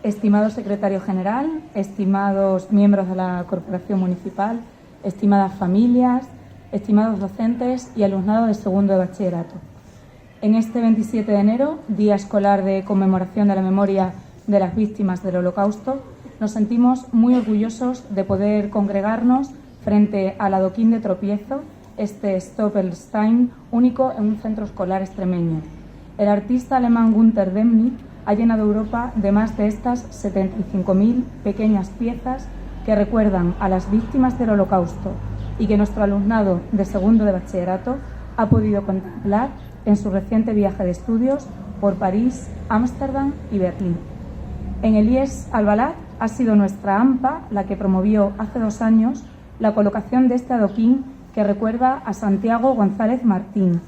Estimado secretario general, estimados miembros de la Corporación Municipal, estimadas familias, estimados docentes y alumnado de segundo de bachillerato. En este 27 de enero, Día Escolar de Conmemoración de la Memoria de las Víctimas del Holocausto, nos sentimos muy orgullosos de poder congregarnos frente al adoquín de tropiezo, este Stoppelstein, único en un centro escolar extremeño. El artista alemán Günter Demnig ha llenado Europa de más de estas 75.000 pequeñas piezas que recuerdan a las víctimas del Holocausto y que nuestro alumnado de segundo de bachillerato ha podido contemplar en su reciente viaje de estudios por París, Ámsterdam y Berlín. En el IES Albalat ha sido nuestra AMPA la que promovió hace 2 años la colocación de este adoquín que recuerda a Santiago González Martín,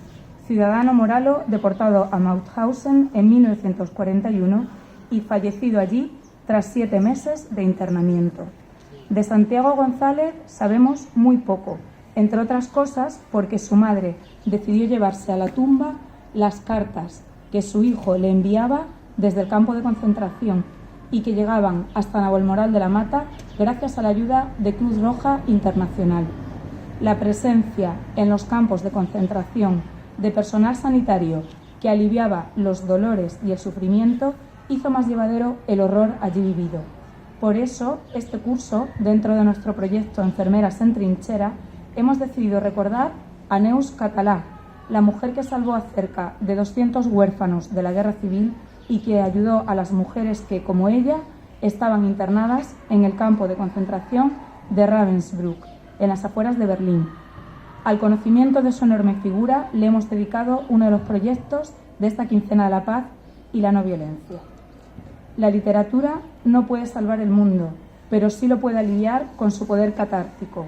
ciudadano moralo deportado a Mauthausen en 1941 y fallecido allí tras 7 meses de internamiento. De Santiago González sabemos muy poco, entre otras cosas porque su madre decidió llevarse a la tumba las cartas que su hijo le enviaba desde el campo de concentración y que llegaban hasta Navalmoral de la Mata gracias a la ayuda de Cruz Roja Internacional. La presencia en los campos de concentración de personal sanitario que aliviaba los dolores y el sufrimiento hizo más llevadero el horror allí vivido. Por eso, este curso, dentro de nuestro proyecto Enfermeras en Trinchera, hemos decidido recordar a Neus Català, la mujer que salvó a cerca de 200 huérfanos de la Guerra Civil y que ayudó a las mujeres que, como ella, estaban internadas en el campo de concentración de Ravensbrück, en las afueras de Berlín. Al conocimiento de su enorme figura le hemos dedicado uno de los proyectos de esta quincena de la paz y la no violencia. La literatura no puede salvar el mundo, pero sí lo puede aliviar con su poder catártico.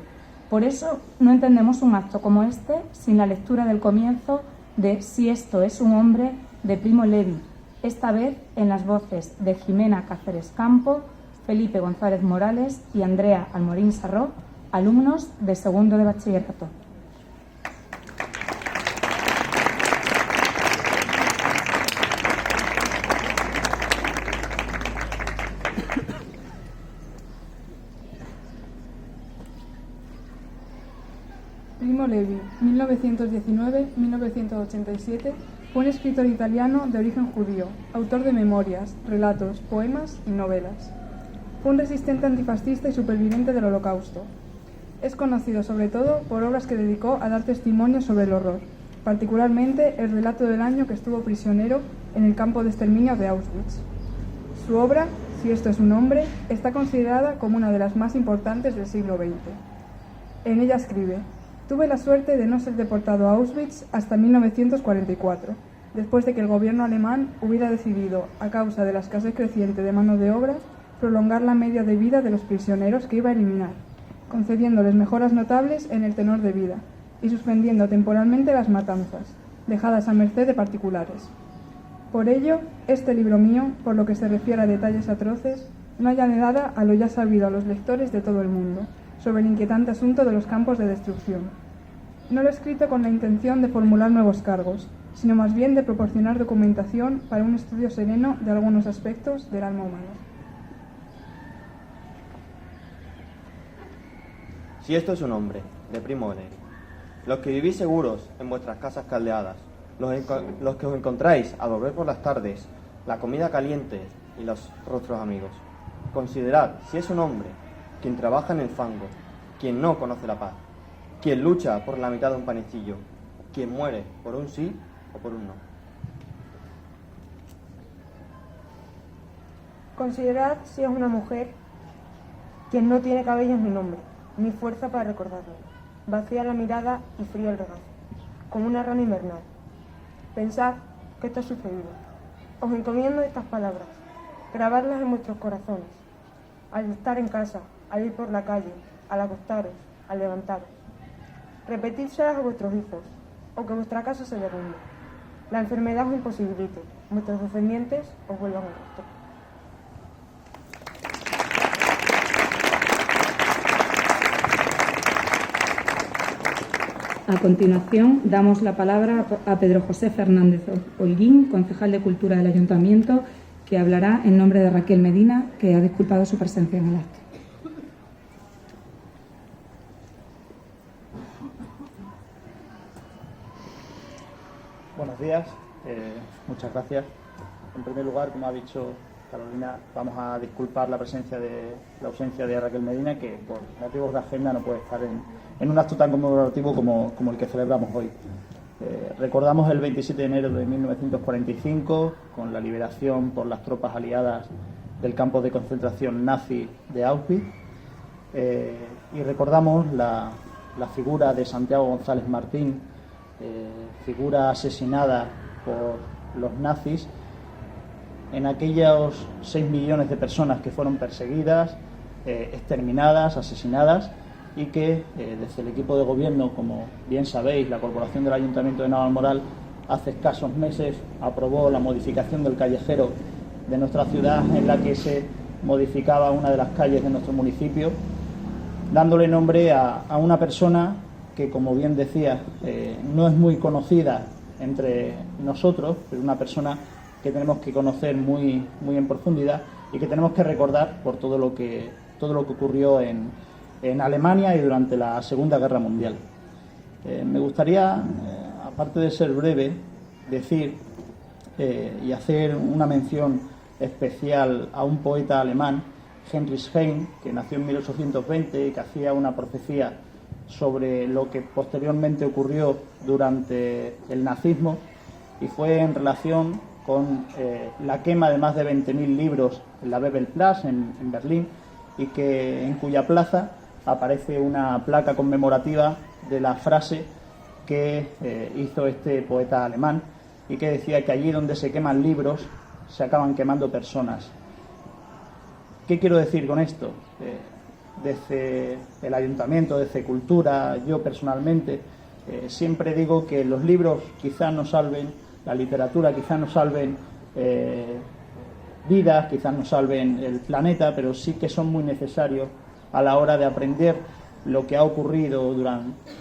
Por eso no entendemos un acto como este sin la lectura del comienzo de Si esto es un hombre, de Primo Levi, esta vez en las voces de Jimena Cáceres Campo, Felipe González Morales y Andrea Almorín Sarró, alumnos de segundo de bachillerato. Primo Levi, 1919-1987, fue un escritor italiano de origen judío, autor de memorias, relatos, poemas y novelas. Fue un resistente antifascista y superviviente del Holocausto. Es conocido sobre todo por obras que dedicó a dar testimonio sobre el horror, particularmente el relato del año que estuvo prisionero en el campo de exterminio de Auschwitz. Su obra, Si esto es un hombre, está considerada como una de las más importantes del siglo XX. En ella escribe: tuve la suerte de no ser deportado a Auschwitz hasta 1944, después de que el gobierno alemán hubiera decidido, a causa de la escasez creciente de mano de obra, prolongar la media de vida de los prisioneros que iba a eliminar, concediéndoles mejoras notables en el tenor de vida y suspendiendo temporalmente las matanzas, dejadas a merced de particulares. Por ello, este libro mío, por lo que se refiere a detalles atroces, no añade nada a lo ya sabido a los lectores de todo el mundo sobre el inquietante asunto de los campos de destrucción. No lo he escrito con la intención de formular nuevos cargos, sino más bien de proporcionar documentación para un estudio sereno de algunos aspectos del alma humana. Si esto es un hombre, de Primo Levi. Los que vivís seguros en vuestras casas caldeadas, los que os encontráis a volver por las tardes, la comida caliente y los rostros amigos. Considerad si es un hombre quien trabaja en el fango, quien no conoce la paz, quien lucha por la mitad de un panecillo, quien muere por un sí o por un no. Considerad si es una mujer quien no tiene cabellos ni nombre, ni fuerza para recordarlo, vacía la mirada y frío el regazo, como una rana invernal. Pensad que esto ha sucedido. Os encomiendo estas palabras, grabadlas en vuestros corazones, al estar en casa, al ir por la calle, al acostaros, al levantaros. Repetidselas a vuestros hijos, o que vuestra casa se derrumbe. La enfermedad os imposibilite, vuestros descendientes os vuelvan al rostro. A continuación, damos la palabra a Pedro José Fernández Holguín, concejal de Cultura del Ayuntamiento que hablará en nombre de Raquel Medina, que ha disculpado su presencia en el acto. Buenos días, muchas gracias. En primer lugar, como ha dicho Carolina, vamos a disculpar la ausencia de Raquel Medina, que por motivos de agenda no puede estar en un acto tan conmemorativo como el que celebramos hoy. Recordamos el 27 de enero de 1945, con la liberación por las tropas aliadas del campo de concentración nazi de Auschwitz, y recordamos la figura de Santiago González Martín, figura asesinada por los nazis, en aquellos 6 millones de personas que fueron perseguidas, exterminadas, asesinadas, y que desde el equipo de gobierno, como bien sabéis, la Corporación del Ayuntamiento de Navalmoral hace escasos meses aprobó la modificación del callejero de nuestra ciudad, en la que se modificaba una de las calles de nuestro municipio, dándole nombre a una persona que, como bien decía, no es muy conocida entre nosotros, pero una persona que tenemos que conocer muy en profundidad y que tenemos que recordar por todo lo que ocurrió en Alemania y durante la Segunda Guerra Mundial. Me gustaría, aparte de ser breve, decir y hacer una mención especial a un poeta alemán, Heinrich Heine, que nació en 1820 y que hacía una profecía sobre lo que posteriormente ocurrió durante el nazismo, y fue en relación con la quema de más de 20.000 libros en la Bebelplatz en Berlín, y que en cuya plaza aparece una placa conmemorativa de la frase que hizo este poeta alemán, y que decía que allí donde se queman libros se acaban quemando personas. ¿Qué quiero decir con esto? Desde el ayuntamiento, desde Cultura, yo personalmente siempre digo que los libros quizás nos salven, la literatura quizás nos salven vidas, quizás nos salven el planeta, pero sí que son muy necesarios a la hora de aprender lo que ha ocurrido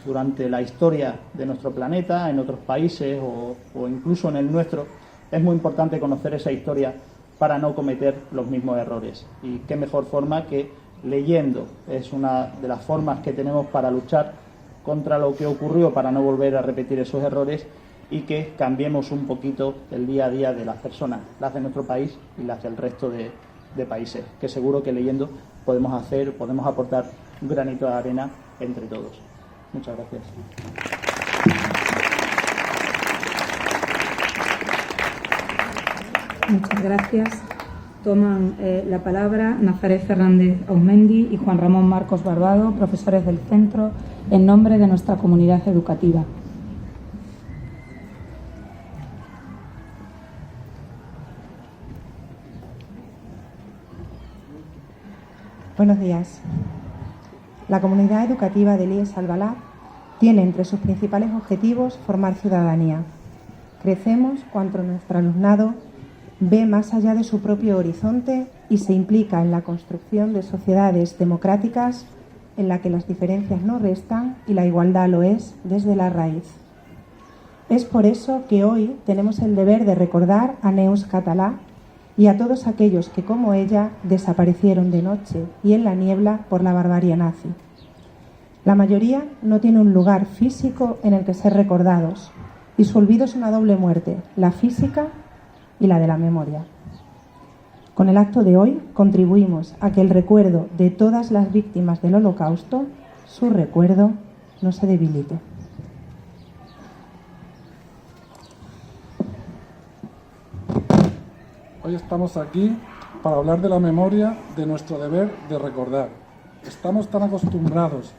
durante la historia de nuestro planeta, en otros países o incluso en el nuestro. Es muy importante conocer esa historia para no cometer los mismos errores. Y qué mejor forma que leyendo. Es una de las formas que tenemos para luchar contra lo que ocurrió, para no volver a repetir esos errores, y que cambiemos un poquito el día a día de las personas, las de nuestro país y las del resto de países, que seguro que leyendo podemos aportar un granito de arena entre todos. Muchas gracias. Muchas gracias. Toman la palabra Nazaret Fernández Aumendi y Juan Ramón Marcos Barbado, profesores del centro, en nombre de nuestra comunidad educativa. Buenos días. La comunidad educativa del IES Albalá tiene entre sus principales objetivos formar ciudadanía. Crecemos cuando nuestro alumnado ve más allá de su propio horizonte y se implica en la construcción de sociedades democráticas en la que las diferencias no restan y la igualdad lo es desde la raíz. Es por eso que hoy tenemos el deber de recordar a Neus Català y a todos aquellos que, como ella, desaparecieron de noche y en la niebla por la barbarie nazi. La mayoría no tiene un lugar físico en el que ser recordados, y su olvido es una doble muerte, la física y la de la memoria. Con el acto de hoy contribuimos a que el recuerdo de todas las víctimas del Holocausto, su recuerdo, no se debilite. Hoy estamos aquí para hablar de la memoria, de nuestro deber de recordar. Estamos tan acostumbrados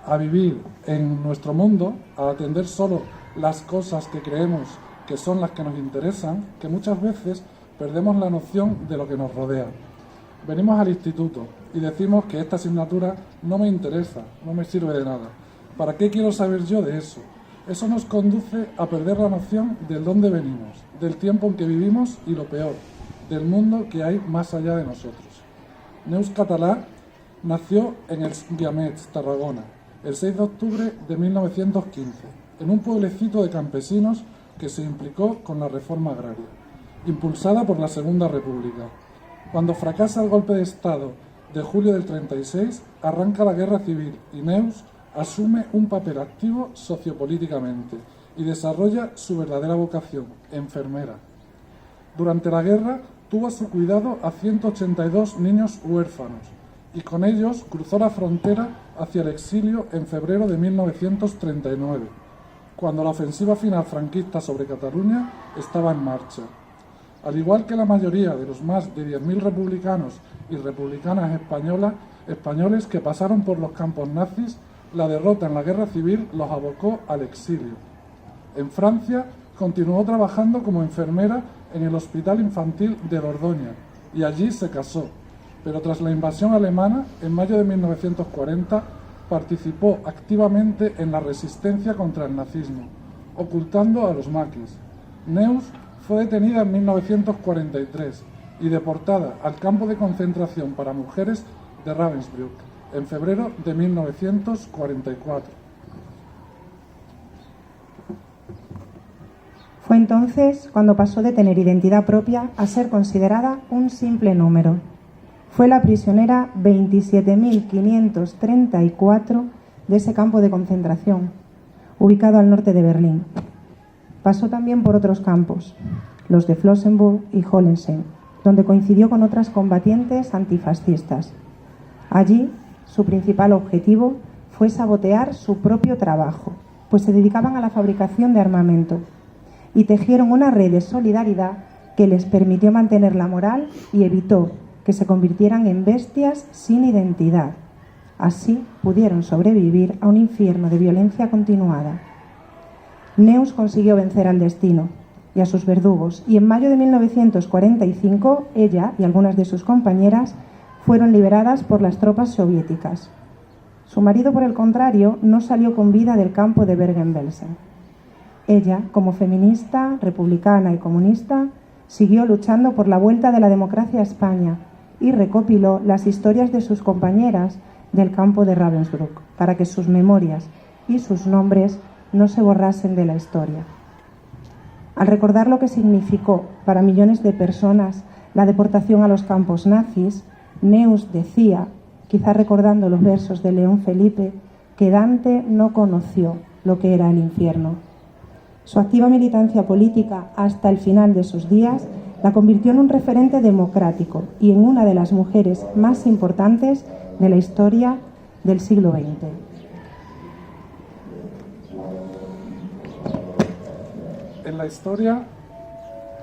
a vivir en nuestro mundo, a atender solo las cosas que creemos que son las que nos interesan, que muchas veces perdemos la noción de lo que nos rodea. Venimos al instituto y decimos que esta asignatura no me interesa, no me sirve de nada. ¿Para qué quiero saber yo de eso? Eso nos conduce a perder la noción del dónde venimos, del tiempo en que vivimos y, lo peor, del mundo que hay más allá de nosotros. Neus Català nació en Els Guiamets, Tarragona, el 6 de octubre de 1915, en un pueblecito de campesinos que se implicó con la reforma agraria. impulsada por la Segunda República. Cuando fracasa el golpe de Estado de julio del 36, arranca la guerra civil y Neus asume un papel activo sociopolíticamente y desarrolla su verdadera vocación, enfermera. Durante la guerra tuvo a su cuidado a 182 niños huérfanos y con ellos cruzó la frontera hacia el exilio en febrero de 1939, cuando la ofensiva final franquista sobre Cataluña estaba en marcha. Al igual que la mayoría de los más de 10.000 republicanos y republicanas españoles que pasaron por los campos nazis, la derrota en la guerra civil los abocó al exilio. En Francia continuó trabajando como enfermera en el Hospital Infantil de Dordoña y allí se casó, pero tras la invasión alemana, en mayo de 1940, participó activamente en la resistencia contra el nazismo, ocultando a los maquis. Neus fue detenida en 1943 y deportada al campo de concentración para mujeres de Ravensbrück en febrero de 1944. Fue entonces cuando pasó de tener identidad propia a ser considerada un simple número. Fue la prisionera 27.534 de ese campo de concentración, ubicado al norte de Berlín. Pasó también por otros campos, los de Flossenbürg y Hollenstein, donde coincidió con otras combatientes antifascistas. Allí, su principal objetivo fue sabotear su propio trabajo, pues se dedicaban a la fabricación de armamento y tejieron una red de solidaridad que les permitió mantener la moral y evitó que se convirtieran en bestias sin identidad. Así pudieron sobrevivir a un infierno de violencia continuada. Neus consiguió vencer al destino y a sus verdugos, y en mayo de 1945 ella y algunas de sus compañeras fueron liberadas por las tropas soviéticas. Su marido, por el contrario, no salió con vida del campo de Bergen-Belsen. Ella, como feminista, republicana y comunista, siguió luchando por la vuelta de la democracia a España y recopiló las historias de sus compañeras del campo de Ravensbrück para que sus memorias y sus nombres no se borrasen de la historia. Al recordar lo que significó para millones de personas la deportación a los campos nazis, Neus decía, quizá recordando los versos de León Felipe, que Dante no conoció lo que era el infierno. Su activa militancia política hasta el final de sus días la convirtió en un referente democrático y en una de las mujeres más importantes de la historia del siglo XX. En la historia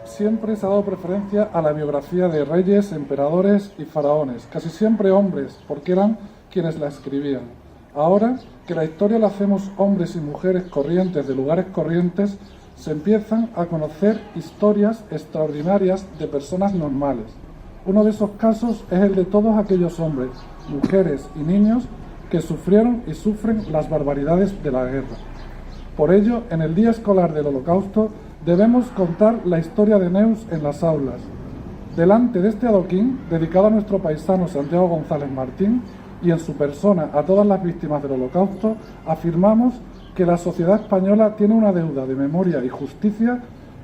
siempre se ha dado preferencia a la biografía de reyes, emperadores y faraones, casi siempre hombres, porque eran quienes la escribían. Ahora que la historia la hacemos hombres y mujeres corrientes de lugares corrientes, se empiezan a conocer historias extraordinarias de personas normales. Uno de esos casos es el de todos aquellos hombres, mujeres y niños que sufrieron y sufren las barbaridades de la guerra. Por ello, en el Día Escolar del Holocausto, debemos contar la historia de Neus en las aulas. Delante de este adoquín, dedicado a nuestro paisano Santiago González Martín, y en su persona a todas las víctimas del Holocausto, afirmamos que la sociedad española tiene una deuda de memoria y justicia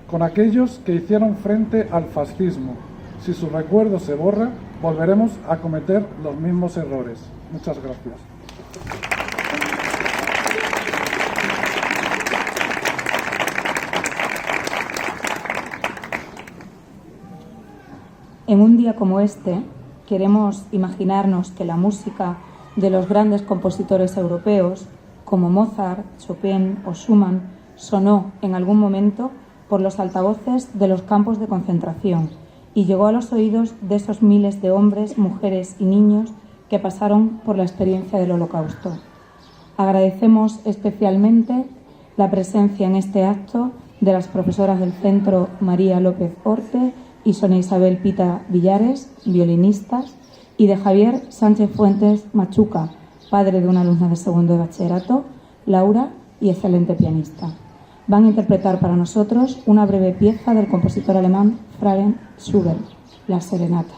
con aquellos que hicieron frente al fascismo. Si su recuerdo se borra, volveremos a cometer los mismos errores. Muchas gracias. En un día como este, queremos imaginarnos que la música de los grandes compositores europeos, como Mozart, Chopin o Schumann, sonó en algún momento por los altavoces de los campos de concentración y llegó a los oídos de esos miles de hombres, mujeres y niños que pasaron por la experiencia del Holocausto. Agradecemos especialmente la presencia en este acto de las profesoras del Centro María López Orte y Sonia Isabel Pita Villares, violinistas, y de Javier Sánchez Fuentes Machuca, padre de una alumna de segundo de bachillerato, Laura, y excelente pianista. Van a interpretar para nosotros una breve pieza del compositor alemán Franz Schubert, La Serenata.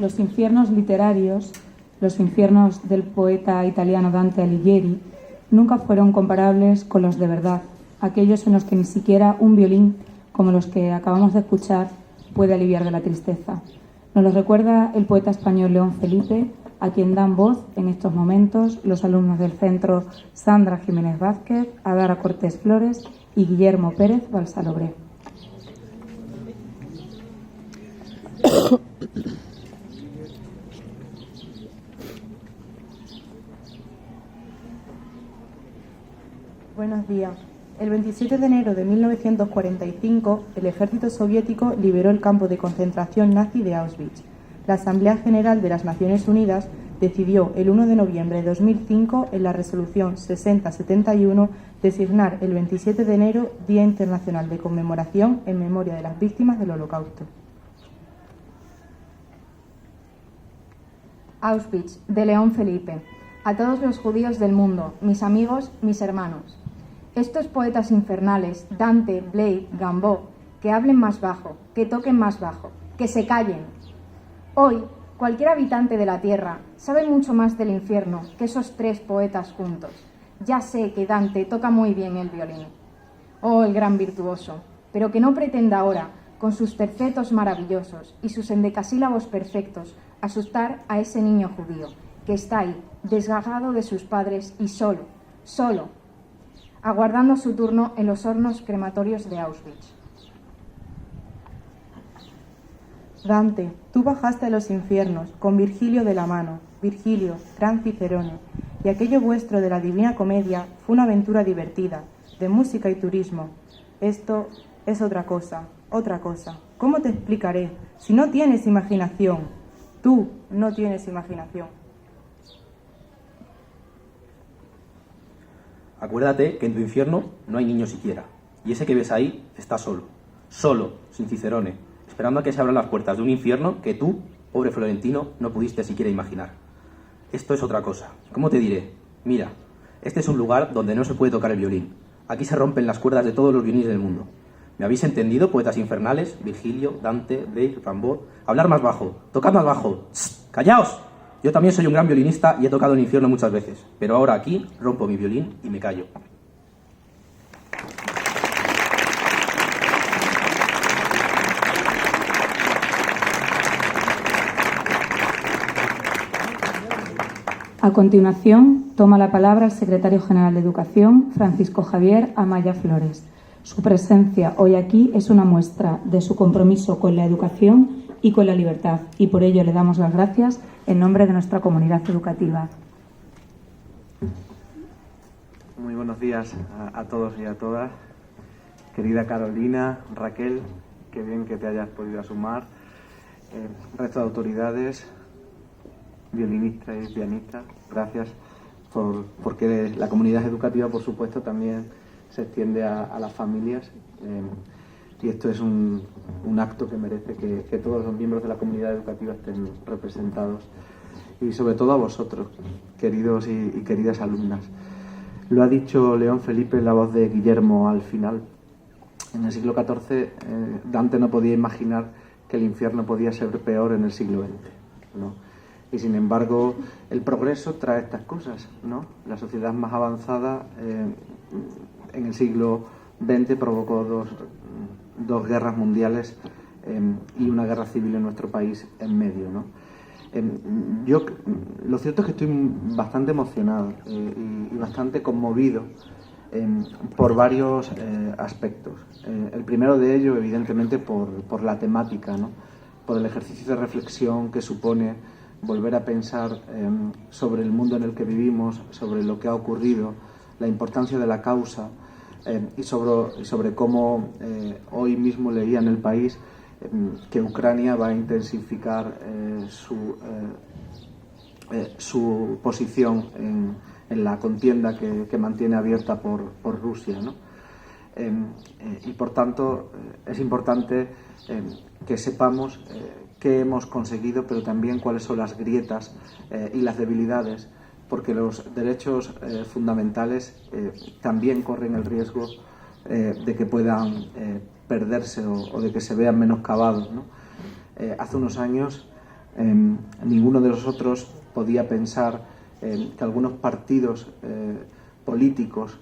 Los infiernos literarios, los infiernos del poeta italiano Dante Alighieri, nunca fueron comparables con los de verdad, aquellos en los que ni siquiera un violín, como los que acabamos de escuchar, puede aliviar de la tristeza. Nos lo recuerda el poeta español León Felipe, a quien dan voz en estos momentos los alumnos del centro Sandra Jiménez Vázquez, Adara Cortés Flores y Guillermo Pérez Balsalobre. Buenos días. El 27 de enero de 1945, el ejército soviético liberó el campo de concentración nazi de Auschwitz. La Asamblea General de las Naciones Unidas decidió el 1 de noviembre de 2005, en la resolución 6071, designar el 27 de enero Día Internacional de Conmemoración en memoria de las víctimas del Holocausto. Auschwitz, de León Felipe. A todos los judíos del mundo, mis amigos, mis hermanos. Estos poetas infernales, Dante, Blake, Gambo, que hablen más bajo, que toquen más bajo, que se callen. Hoy, cualquier habitante de la tierra sabe mucho más del infierno que esos tres poetas juntos. Ya sé que Dante toca muy bien el violín. Oh, el gran virtuoso, pero que no pretenda ahora, con sus tercetos maravillosos y sus endecasílabos perfectos, asustar a ese niño judío que está ahí, desgajado de sus padres y solo, aguardando su turno en los hornos crematorios de Auschwitz. Dante, tú bajaste a los infiernos con Virgilio de la mano, Virgilio, gran Cicerone, y aquello vuestro de la Divina Comedia fue una aventura divertida, de música y turismo. Esto es otra cosa. ¿Cómo te explicaré? Si no tienes imaginación, tú no tienes imaginación. Acuérdate que en tu infierno no hay niño siquiera, y ese que ves ahí está solo, sin Cicerone, esperando a que se abran las puertas de un infierno que tú, pobre florentino, no pudiste siquiera imaginar. Esto es otra cosa. ¿Cómo te diré? Mira, este es un lugar donde no se puede tocar el violín. Aquí se rompen las cuerdas de todos los violines del mundo. ¿Me habéis entendido, poetas infernales? Virgilio, Dante, Blake, Rimbaud. Hablar más bajo, tocad más bajo. ¡Shh! ¡Callaos! Yo también soy un gran violinista y he tocado el infierno muchas veces, pero ahora aquí rompo mi violín y me callo. A continuación, toma la palabra el secretario general de Educación, Francisco Javier Amaya Flores. Su presencia hoy aquí es una muestra de su compromiso con la educación y con la libertad, y por ello le damos las gracias en nombre de nuestra comunidad educativa. Muy buenos días a todos y a todas. Querida Carolina, Raquel, qué bien que te hayas podido sumar. Resto de autoridades, violinistas y pianistas, gracias porque la comunidad educativa, por supuesto, también se extiende a las familias. Y esto es un acto que merece que todos los miembros de la comunidad educativa estén representados. Y sobre todo a vosotros, queridos y queridas alumnas. Lo ha dicho León Felipe en la voz de Guillermo al final, en el siglo XIV Dante no podía imaginar que el infierno podía ser peor en el siglo XX, ¿no? Y sin embargo el progreso trae estas cosas, ¿no? La sociedad más avanzada en el siglo XX provocó dos guerras mundiales y una guerra civil en nuestro país en medio, ¿no? Lo cierto es que estoy bastante emocionado y bastante conmovido por varios aspectos. El primero de ello, evidentemente, por la temática, ¿no? Por el ejercicio de reflexión que supone volver a pensar sobre el mundo en el que vivimos, sobre lo que ha ocurrido, la importancia de la causa y sobre cómo hoy mismo leía en El País que Ucrania va a intensificar su posición en la contienda que mantiene abierta por Rusia, ¿no? Y por tanto es importante que sepamos qué hemos conseguido, pero también cuáles son las grietas y las debilidades, porque los derechos fundamentales también corren el riesgo de que puedan perderse o de que se vean menoscabados, ¿no? Hace unos años ninguno de nosotros podía pensar que algunos partidos políticos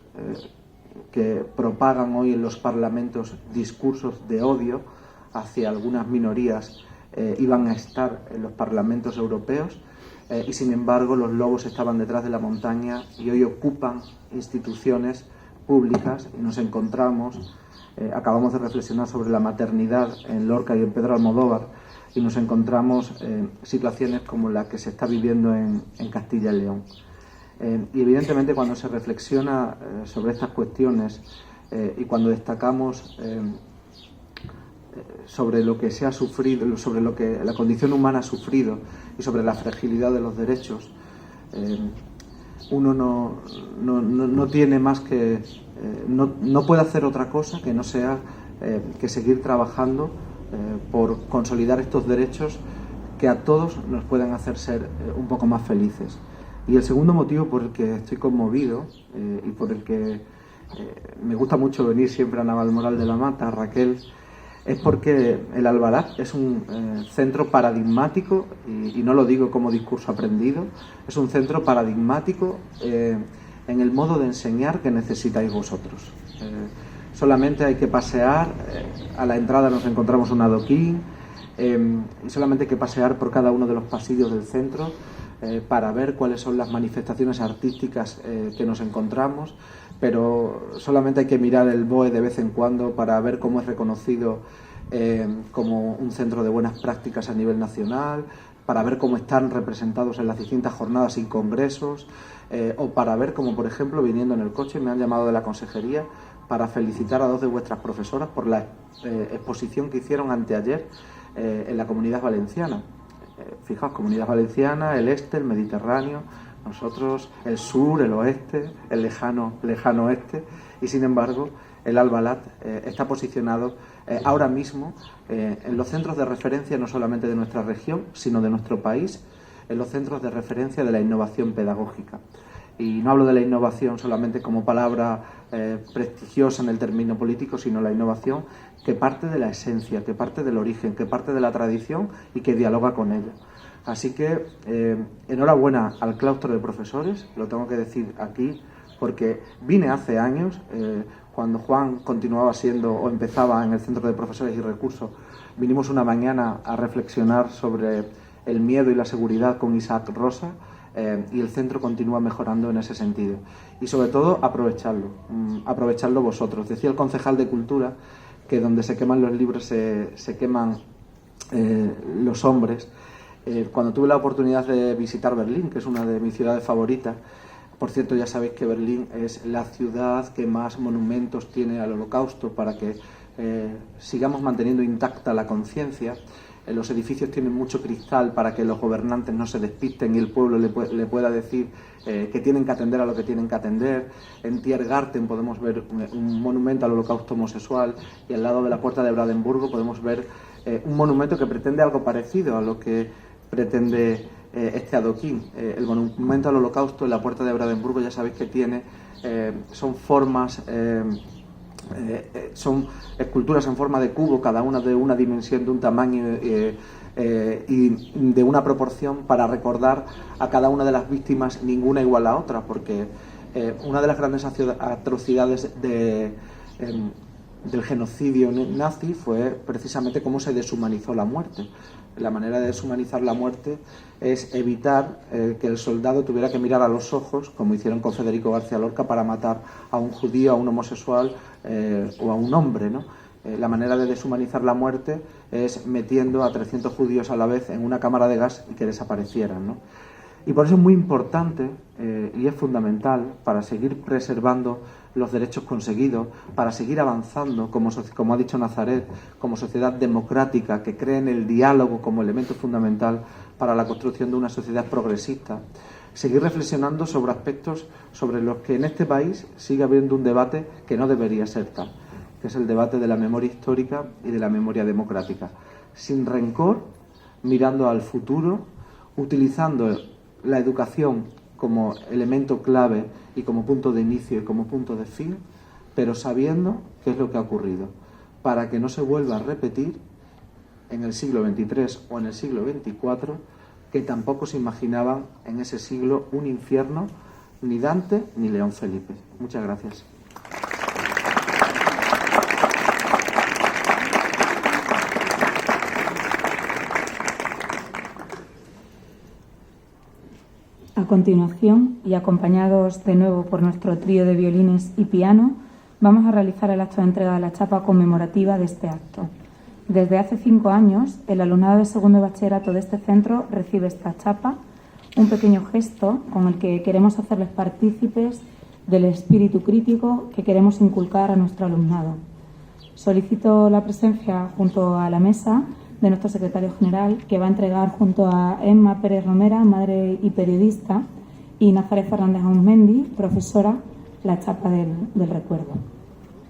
que propagan hoy en los parlamentos discursos de odio hacia algunas minorías iban a estar en los parlamentos europeos y sin embargo los lobos estaban detrás de la montaña y hoy ocupan instituciones públicas y nos encontramos, acabamos de reflexionar sobre la maternidad en Lorca y en Pedro Almodóvar y nos encontramos situaciones como la que se está viviendo en Castilla y León. Y evidentemente cuando se reflexiona sobre estas cuestiones y cuando destacamos sobre lo que se ha sufrido, sobre lo que la condición humana ha sufrido y sobre la fragilidad de los derechos, uno no tiene más que no puede hacer otra cosa que no sea que seguir trabajando por consolidar estos derechos que a todos nos puedan hacer ser un poco más felices. Y el segundo motivo por el que estoy conmovido y por el que me gusta mucho venir siempre a Navalmoral de la Mata, Raquel, es porque el Albalat es un centro paradigmático, y no lo digo como discurso aprendido, es un centro paradigmático en el modo de enseñar que necesitáis vosotros. Solamente hay que pasear, a la entrada nos encontramos un adoquín, y solamente hay que pasear por cada uno de los pasillos del centro para ver cuáles son las manifestaciones artísticas que nos encontramos, pero solamente hay que mirar el BOE de vez en cuando para ver cómo es reconocido como un centro de buenas prácticas a nivel nacional, para ver cómo están representados en las distintas jornadas y congresos, o para ver cómo, por ejemplo, viniendo en el coche, me han llamado de la consejería para felicitar a dos de vuestras profesoras por la exposición que hicieron anteayer en la Comunidad Valenciana. Fijaos, Comunidad Valenciana, el este, el Mediterráneo, nosotros el sur, el oeste, el lejano oeste, y sin embargo el Albalat está posicionado ahora mismo en los centros de referencia no solamente de nuestra región, sino de nuestro país, en los centros de referencia de la innovación pedagógica. Y no hablo de la innovación solamente como palabra prestigiosa en el término político, sino la innovación que parte de la esencia, que parte del origen, que parte de la tradición y que dialoga con ella. Así que enhorabuena al claustro de profesores, lo tengo que decir aquí, porque vine hace años, cuando Juan continuaba siendo o empezaba en el Centro de Profesores y Recursos, vinimos una mañana a reflexionar sobre el miedo y la seguridad con Isaac Rosa, y el centro continúa mejorando en ese sentido. Y sobre todo aprovecharlo vosotros. Decía el concejal de Cultura que donde se queman los libros se queman los hombres. Cuando tuve la oportunidad de visitar Berlín, que es una de mis ciudades favoritas, por cierto, ya sabéis que Berlín es la ciudad que más monumentos tiene al Holocausto para que sigamos manteniendo intacta la conciencia. Los edificios tienen mucho cristal para que los gobernantes no se despisten y el pueblo le pueda decir que tienen que atender a lo que tienen que atender. En Tiergarten podemos ver un monumento al holocausto homosexual y al lado de la Puerta de Brandenburgo podemos ver un monumento que pretende algo parecido a lo que pretende este adoquín. El monumento al holocausto en la Puerta de Brandenburgo ya sabéis que tiene, son formas son esculturas en forma de cubo, cada una de una dimensión, de un tamaño y de una proporción, para recordar a cada una de las víctimas, ninguna igual a otra, porque una de las grandes atrocidades del genocidio nazi fue precisamente cómo se deshumanizó la muerte. La manera de deshumanizar la muerte es evitar que el soldado tuviera que mirar a los ojos, como hicieron con Federico García Lorca, para matar a un judío, a un homosexual o a un hombre, ¿no? La manera de deshumanizar la muerte es metiendo a 300 judíos a la vez en una cámara de gas y que desaparecieran, ¿no? Y por eso es muy importante y es fundamental, para seguir preservando los derechos conseguidos, para seguir avanzando, como ha dicho Nazaret, como sociedad democrática que cree en el diálogo como elemento fundamental para la construcción de una sociedad progresista, seguir reflexionando sobre aspectos sobre los que en este país sigue habiendo un debate que no debería ser tal, que es el debate de la memoria histórica y de la memoria democrática, sin rencor, mirando al futuro, utilizando la educación como elemento clave y como punto de inicio y como punto de fin, pero sabiendo qué es lo que ha ocurrido, para que no se vuelva a repetir en el siglo XXIII o en el siglo XXIV, que tampoco se imaginaban en ese siglo un infierno ni Dante ni León Felipe. Muchas gracias. A continuación, y acompañados de nuevo por nuestro trío de violines y piano, vamos a realizar el acto de entrega de la chapa conmemorativa de este acto. Desde hace 5 años, el alumnado de segundo de bachillerato de este centro recibe esta chapa, un pequeño gesto con el que queremos hacerles partícipes del espíritu crítico que queremos inculcar a nuestro alumnado. Solicito la presencia junto a la mesa de nuestro secretario general, que va a entregar junto a Emma Pérez Romera, madre y periodista, y Nazaret Fernández Auzmendi, profesora, la chapa del recuerdo.